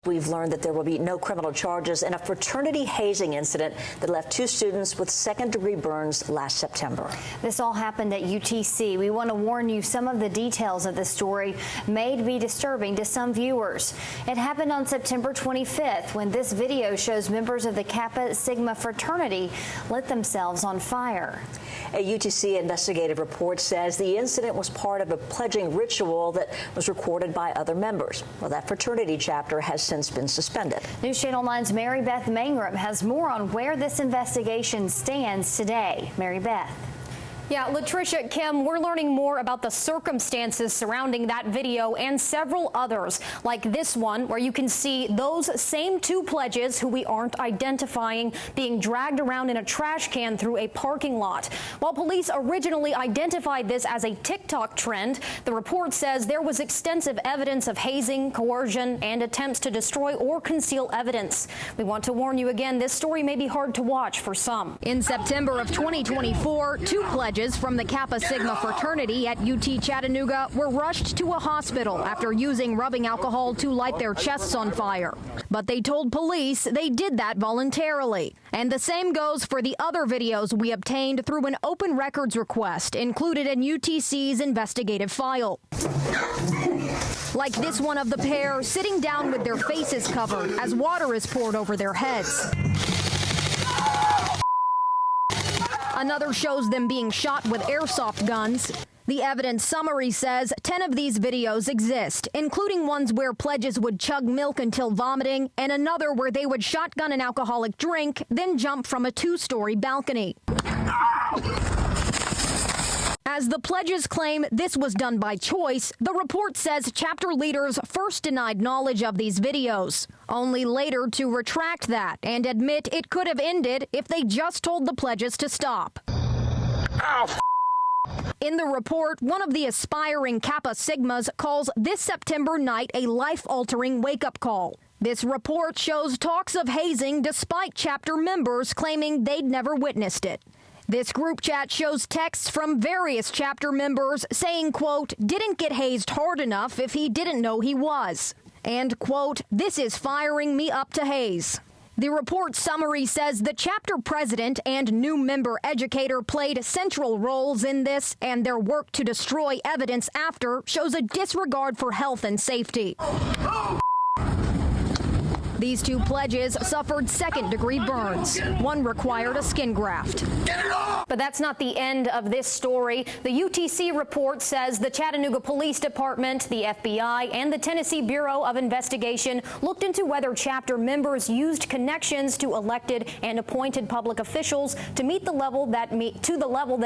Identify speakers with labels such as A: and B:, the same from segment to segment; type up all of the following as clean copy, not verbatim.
A: we've learned that there will be no criminal charges in a fraternity hazing incident that left 2 students with second-degree burns last September.
B: This all happened at UTC. We want to warn you, some of the details of the story may be disturbing to some viewers. It happened on September 25th when this video shows members of the Kappa Sigma fraternity lit themselves on fire.
A: A UTC investigative report says the incident was part of a pledging ritual that was recorded by other members. Well, that fraternity chapter has since been suspended.
B: News Channel 9's Mary Beth Mangrum has more on where this investigation stands today. Mary Beth.
C: Yeah, Latricia, Kim, we're learning more about the circumstances surrounding that video and several others, like this one, where you can see those same 2 pledges who we aren't identifying being dragged around in a trash can through a parking lot. While police originally identified this as a TikTok trend, the report says there was extensive evidence of hazing, coercion, and attempts to destroy or conceal evidence. We want to warn you again, this story may be hard to watch for some. In September of 2024, 2 pledges from the Kappa Sigma fraternity at UT Chattanooga were rushed to a hospital after using rubbing alcohol to light their chests on fire. But they told police they did that voluntarily. And the same goes for the other videos we obtained through an open records request included in UTC's investigative file. Like this one of the pair sitting down with their faces covered as water is poured over their heads. Another shows them being shot with airsoft guns. The evidence summary says 10 of these videos exist, including ones where pledges would chug milk until vomiting, and another where they would shotgun an alcoholic drink, then jump from a 2-story balcony. As the pledges claim this was done by choice, the report says chapter leaders first denied knowledge of these videos, only later to retract that and admit it could have ended if they just told the pledges to stop. Ow. In the report, one of the aspiring Kappa Sigmas calls this September night a life-altering wake-up call. This report shows talks of hazing despite chapter members claiming they'd never witnessed it. This group chat shows texts from various chapter members saying, quote, didn't get hazed hard enough if he didn't know he was. And, quote, this is firing me up to haze. The report summary says the chapter president and new member educator played central roles in this, and their work to destroy evidence after shows a disregard for health and safety. These 2 pledges suffered second-degree burns. One required a skin graft. But that's not the end of this story. The UTC report says the Chattanooga Police Department, the FBI, and the Tennessee Bureau of Investigation looked into whether chapter members used connections to elected and appointed public officials to meet the level that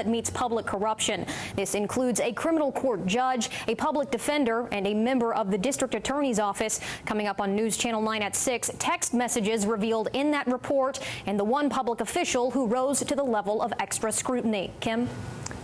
C: meets public corruption. This includes a criminal court judge, a public defender, and a member of the district attorney's office. Coming up on News Channel 9 at 6. Text messages revealed in that report and the one public official who rose to the level of extra scrutiny. Kim?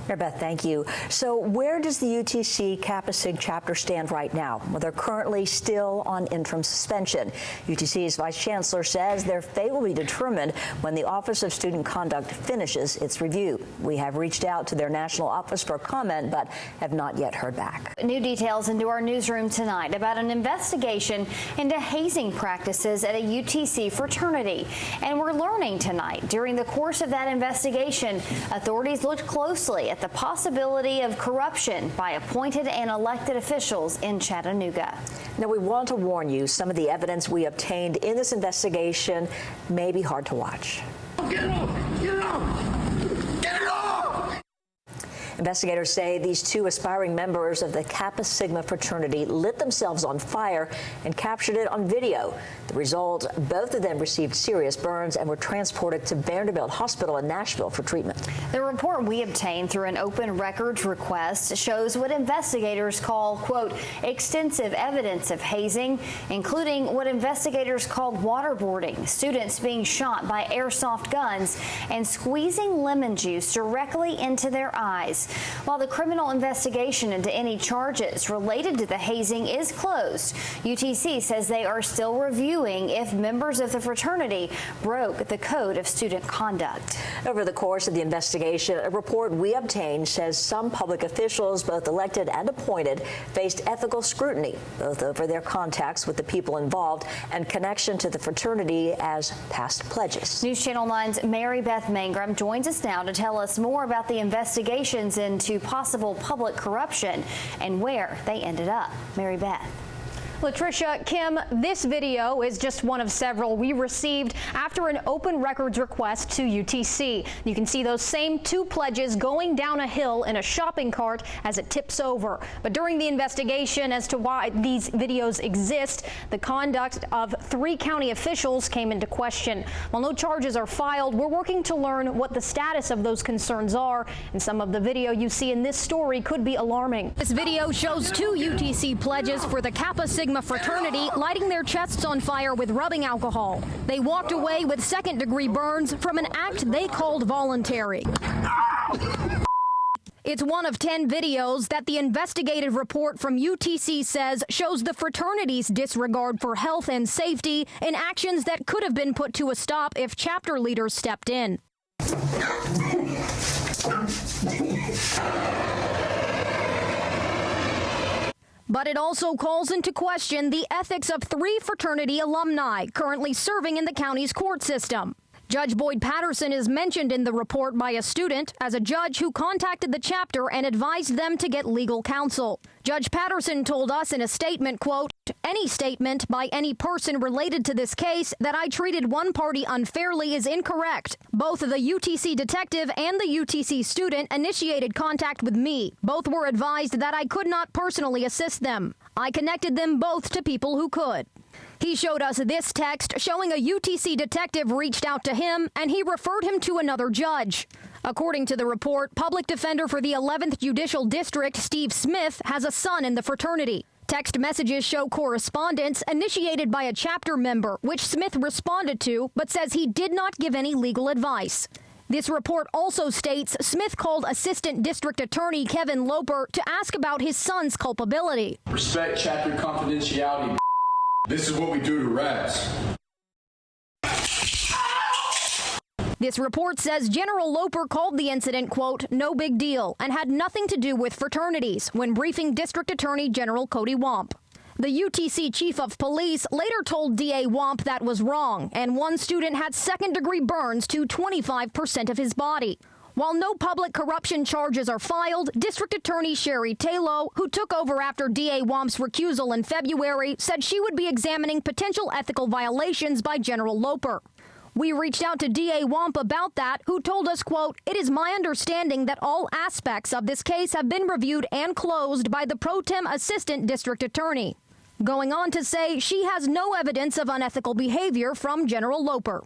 A: Mary Beth, thank you. So where does the UTC Kappa Sig chapter stand right now? Well, they're currently still on interim suspension. UTC's vice chancellor says their fate will be determined when the Office of Student Conduct finishes its review. We have reached out to their national office for comment, but have not yet heard back.
B: New details into our newsroom tonight about an investigation into hazing practices at a UTC fraternity. And we're learning tonight, during the course of that investigation, authorities looked closely at the possibility of corruption by appointed and elected officials in Chattanooga.
A: Now, we want to warn you, some of the evidence we obtained in this investigation may be hard to watch.
D: Get it off! Get it off! Get it off!
A: Investigators say these 2 aspiring members of the Kappa Sigma fraternity lit themselves on fire and captured it on video. The result, both of them received serious burns and were transported to Vanderbilt Hospital in Nashville for treatment.
B: The report we obtained through an open records request shows what investigators call, quote, extensive evidence of hazing, including what investigators called waterboarding, students being shot by airsoft guns, and squeezing lemon juice directly into their eyes. While the criminal investigation into any charges related to the hazing is closed, UTC says they are still reviewing if members of the fraternity broke the code of student conduct.
A: Over the course of the investigation, a report we obtained says some public officials, both elected and appointed, faced ethical scrutiny, both over their contacts with the people involved and connection to the fraternity as past pledges.
B: News Channel 9's Mary Beth Mangrum joins us now to tell us more about the investigations into possible public corruption and where they ended up. Mary Beth.
C: Latricia, Kim, this video is just one of several we received after an open records request to UTC. You can see those same two pledges going down a hill in a shopping cart as it tips over. But during the investigation as to why these videos exist, the conduct of 3 county officials came into question. While no charges are filed, we're working to learn what the status of those concerns are, and some of the video you see in this story could be alarming. This video shows 2 UTC pledges for the Kappa Sigma fraternity lighting their chests on fire with rubbing alcohol. They walked away with second-degree burns from an act they called voluntary. It's one of 10 videos that the investigative report from UTC says shows the fraternity's disregard for health and safety in actions that could have been put to a stop if chapter leaders stepped in. But it also calls into question the ethics of 3 fraternity alumni currently serving in the county's court system. Judge Boyd Patterson is mentioned in the report by a student as a judge who contacted the chapter and advised them to get legal counsel. Judge Patterson told us in a statement, quote, "Any statement by any person related to this case that I treated one party unfairly is incorrect. Both the UTC detective and the UTC student initiated contact with me. Both were advised that I could not personally assist them. I connected them both to people who could." He showed us this text showing a UTC detective reached out to him and he referred him to another judge. According to the report, public defender for the 11th Judicial District, Steve Smith, has a son in the fraternity. Text messages show correspondence initiated by a chapter member, which Smith responded to, but says he did not give any legal advice. This report also states Smith called Assistant District Attorney Kevin Loper to ask about his son's culpability.
E: Respect chapter confidentiality. This is what we do to rats.
C: This report says General Loper called the incident, quote, "no big deal," and had nothing to do with fraternities when briefing District Attorney General Cody Wamp. The UTC Chief of Police later told DA Wamp that was wrong, and one student had second-degree burns to 25% of his body. While no public corruption charges are filed, District Attorney Sherry Taylor, who took over after DA Wamp's recusal in February, said she would be examining potential ethical violations by General Loper. We reached out to DA Wamp about that, who told us, quote, "It is my understanding that all aspects of this case have been reviewed and closed by the pro tem Assistant District Attorney," going on to say she has no evidence of unethical behavior from General Loper.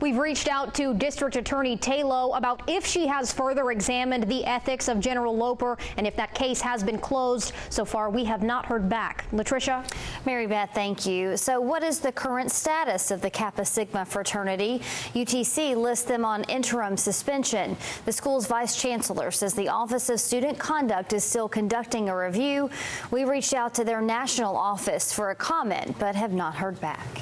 C: We've reached out to District Attorney Taylor about if she has further examined the ethics of General Loper and if that case has been closed. So far, we have not heard back. Latricia?
B: Mary Beth, thank you. So what is the current status of the Kappa Sigma fraternity? UTC lists them on interim suspension. The school's vice chancellor says the Office of Student Conduct is still conducting a review. We reached out to their national office for a comment, but have not heard back.